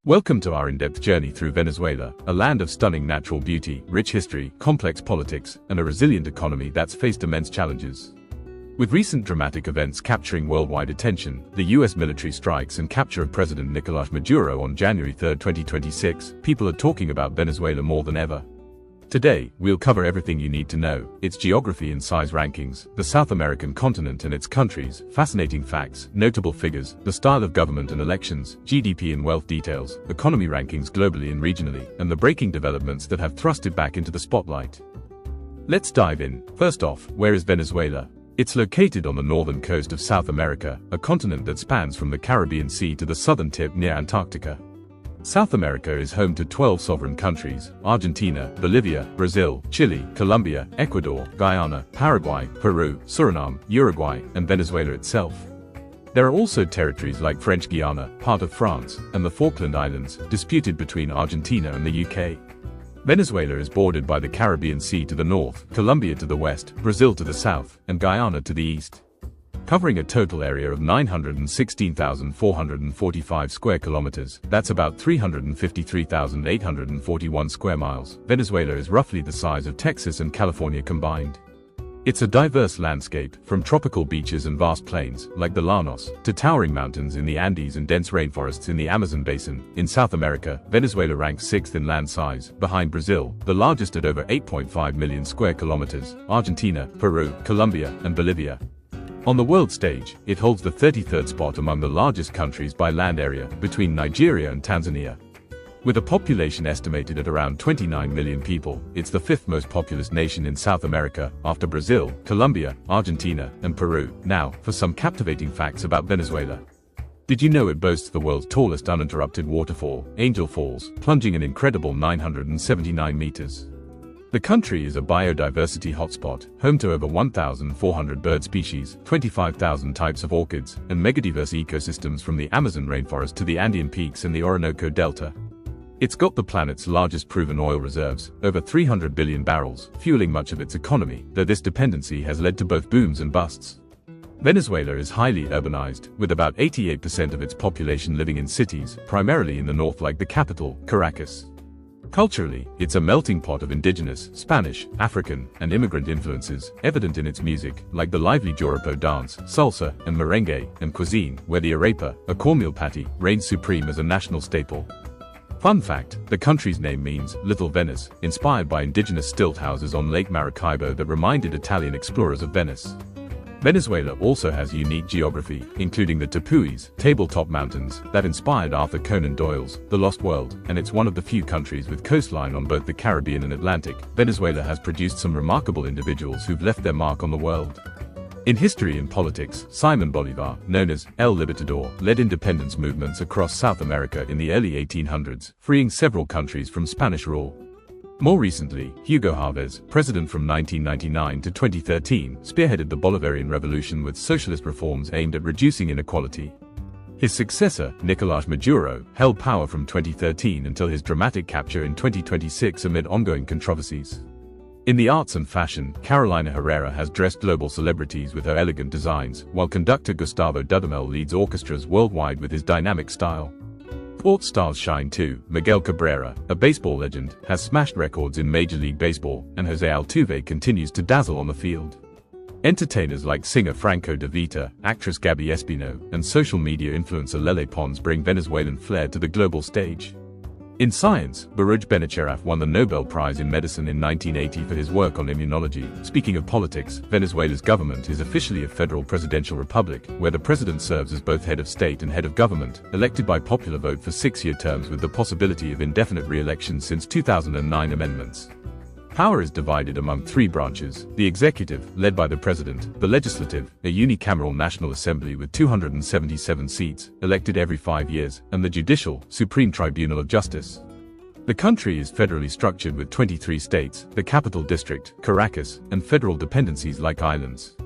Welcome to our in-depth journey through Venezuela, a land of stunning natural beauty, rich history, complex politics, and a resilient economy that's faced immense challenges. With recent dramatic events capturing worldwide attention, the US military strikes and capture of President Nicolás Maduro on January 3, 2026, people are talking about Venezuela more than ever. Today, we'll cover everything you need to know: its geography and size rankings, the South American continent and its countries, fascinating facts, notable figures, the style of government and elections, GDP and wealth details, economy rankings globally and regionally, and the breaking developments that have thrust it back into the spotlight. Let's dive in. First off, where is Venezuela? It's located on the northern coast of South America, a continent that spans from the Caribbean Sea to the southern tip near Antarctica. South America is home to 12 sovereign countries: Argentina, Bolivia, Brazil, Chile, Colombia, Ecuador, Guyana, Paraguay, Peru, Suriname, Uruguay, and Venezuela itself. There are also territories like French Guiana, part of France, and the Falkland Islands, disputed between Argentina and the UK. Venezuela is bordered by the Caribbean Sea to the north, Colombia to the west, Brazil to the south, and Guyana to the east. Covering a total area of 916,445 square kilometers, that's about 353,841 square miles, Venezuela is roughly the size of Texas and California combined. It's a diverse landscape, from tropical beaches and vast plains, like the Llanos, to towering mountains in the Andes and dense rainforests in the Amazon basin. In South America, Venezuela ranks 6th in land size, behind Brazil, the largest at over 8.5 million square kilometers, Argentina, Peru, Colombia, and Bolivia. On the world stage, it holds the 33rd spot among the largest countries by land area, between Nigeria and Tanzania. With a population estimated at around 29 million people, it's the 5th most populous nation in South America, after Brazil, Colombia, Argentina, and Peru. Now, for some captivating facts about Venezuela. Did you know it boasts the world's tallest uninterrupted waterfall, Angel Falls, plunging an incredible 979 meters? The country is a biodiversity hotspot, home to over 1,400 bird species, 25,000 types of orchids, and megadiverse ecosystems from the Amazon rainforest to the Andean peaks and the Orinoco Delta. It's got the planet's largest proven oil reserves, over 300 billion barrels, fueling much of its economy, though this dependency has led to both booms and busts. Venezuela is highly urbanized, with about 88% of its population living in cities, primarily in the north like the capital, Caracas. Culturally, it's a melting pot of indigenous, Spanish, African, and immigrant influences, evident in its music, like the lively joropo dance, salsa, and merengue, and cuisine, where the arepa, a cornmeal patty, reigns supreme as a national staple. Fun fact, the country's name means Little Venice, inspired by indigenous stilt houses on Lake Maracaibo that reminded Italian explorers of Venice. Venezuela also has unique geography, including the Tepuis, tabletop mountains, that inspired Arthur Conan Doyle's The Lost World, and it's one of the few countries with coastline on both the Caribbean and Atlantic. Venezuela has produced some remarkable individuals who've left their mark on the world. In history and politics, Simon Bolivar, known as El Libertador, led independence movements across South America in the early 1800s, freeing several countries from Spanish rule. More recently, Hugo Chavez, president from 1999 to 2013, spearheaded the Bolivarian Revolution with socialist reforms aimed at reducing inequality. His successor, Nicolás Maduro, held power from 2013 until his dramatic capture in 2026 amid ongoing controversies. In the arts and fashion, Carolina Herrera has dressed global celebrities with her elegant designs, while conductor Gustavo Dudamel leads orchestras worldwide with his dynamic style. Sports stars shine too. Miguel Cabrera, a baseball legend, has smashed records in Major League Baseball, and Jose Altuve continues to dazzle on the field. Entertainers like singer Franco De Vita, actress Gabby Espino, and social media influencer Lele Pons bring Venezuelan flair to the global stage. In science, Baruch Benacerraf won the Nobel Prize in Medicine in 1980 for his work on immunology. Speaking of politics, Venezuela's government is officially a federal presidential republic, where the president serves as both head of state and head of government, elected by popular vote for 6-year terms with the possibility of indefinite re-election since 2009 amendments. Power is divided among 3 branches: the executive, led by the president; the legislative, a unicameral national assembly with 277 seats, elected every 5 years; and the judicial, Supreme Tribunal of Justice. The country is federally structured with 23 states, the capital district, Caracas, and federal dependencies like islands.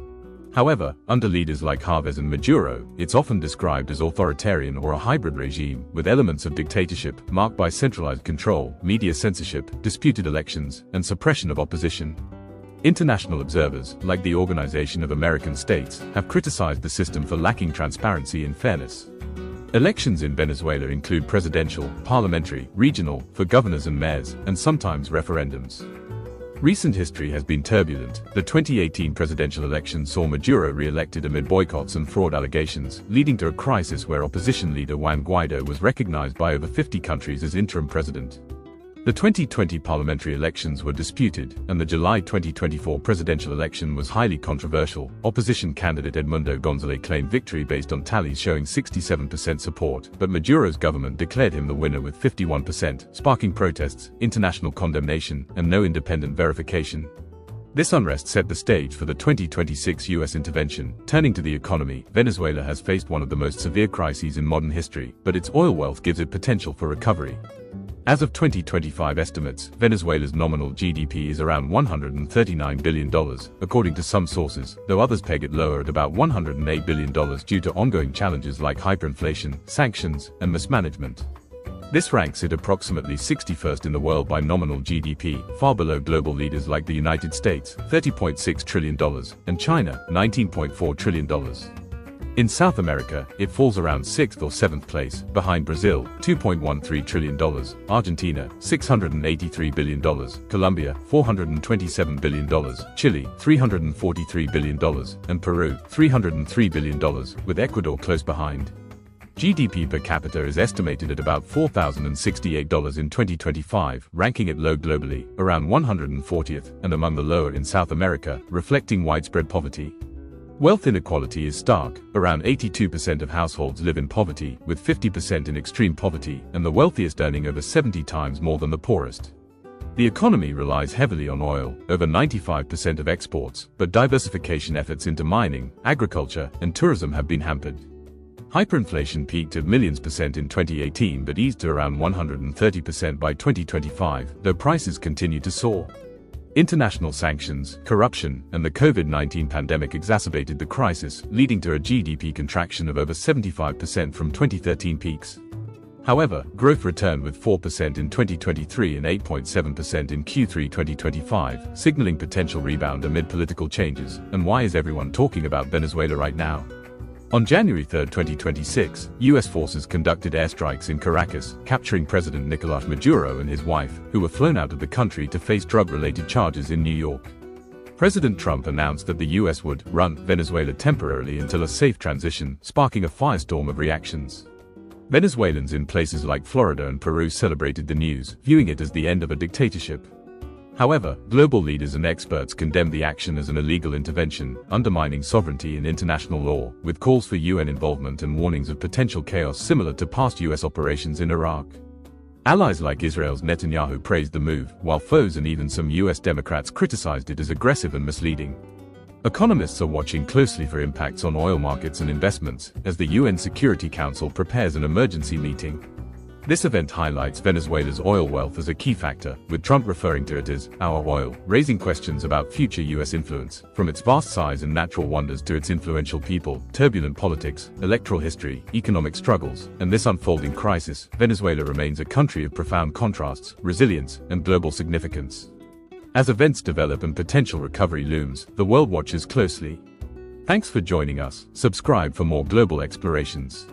However, under leaders like Chavez and Maduro, it's often described as authoritarian or a hybrid regime, with elements of dictatorship marked by centralized control, media censorship, disputed elections, and suppression of opposition. International observers, like the Organization of American States, have criticized the system for lacking transparency and fairness. Elections in Venezuela include presidential, parliamentary, regional, for governors and mayors, and sometimes referendums. Recent history has been turbulent. The 2018 presidential election saw Maduro re-elected amid boycotts and fraud allegations, leading to a crisis where opposition leader Juan Guaido was recognized by over 50 countries as interim president. The 2020 parliamentary elections were disputed, and the July 2024 presidential election was highly controversial. Opposition candidate Edmundo González claimed victory based on tallies showing 67% support, but Maduro's government declared him the winner with 51%, sparking protests, international condemnation, and no independent verification. This unrest set the stage for the 2026 U.S. intervention. Turning to the economy, Venezuela has faced one of the most severe crises in modern history, but its oil wealth gives it potential for recovery. As of 2025 estimates, Venezuela's nominal GDP is around $139 billion, according to some sources, though others peg it lower at about $108 billion due to ongoing challenges like hyperinflation, sanctions, and mismanagement. This ranks it approximately 61st in the world by nominal GDP, far below global leaders like the United States, $30.6 trillion, and China, $19.4 trillion. In South America, it falls around 6th or 7th place, behind Brazil, $2.13 trillion, Argentina, $683 billion, Colombia, $427 billion, Chile, $343 billion, and Peru, $303 billion, with Ecuador close behind. GDP per capita is estimated at about $4,068 in 2025, ranking it low globally, around 140th, and among the lower in South America, reflecting widespread poverty. Wealth inequality is stark. Around 82% of households live in poverty, with 50% in extreme poverty, and the wealthiest earning over 70 times more than the poorest. The economy relies heavily on oil, over 95% of exports, but diversification efforts into mining, agriculture, and tourism have been hampered. Hyperinflation peaked at millions percent in 2018 but eased to around 130% by 2025, though prices continue to soar. International sanctions, corruption, and the COVID-19 pandemic exacerbated the crisis, leading to a GDP contraction of over 75% from 2013 peaks. However, growth returned with 4% in 2023 and 8.7% in Q3 2025, signaling potential rebound amid political changes. And why is everyone talking about Venezuela right now? On January 3, 2026, U.S. forces conducted airstrikes in Caracas, capturing President Nicolás Maduro and his wife, who were flown out of the country to face drug-related charges in New York. President Trump announced that the U.S. would run Venezuela temporarily until a safe transition, sparking a firestorm of reactions. Venezuelans in places like Florida and Peru celebrated the news, viewing it as the end of a dictatorship. However, global leaders and experts condemned the action as an illegal intervention, undermining sovereignty and international law, with calls for UN involvement and warnings of potential chaos similar to past US operations in Iraq. Allies like Israel's Netanyahu praised the move, while foes and even some US Democrats criticized it as aggressive and misleading. Economists are watching closely for impacts on oil markets and investments, as the UN Security Council prepares an emergency meeting. This event highlights Venezuela's oil wealth as a key factor, with Trump referring to it as our oil, raising questions about future U.S. influence. From its vast size and natural wonders to its influential people, turbulent politics, electoral history, economic struggles, and this unfolding crisis, Venezuela remains a country of profound contrasts, resilience, and global significance. As events develop and potential recovery looms, the world watches closely. Thanks for joining us. Subscribe for more global explorations.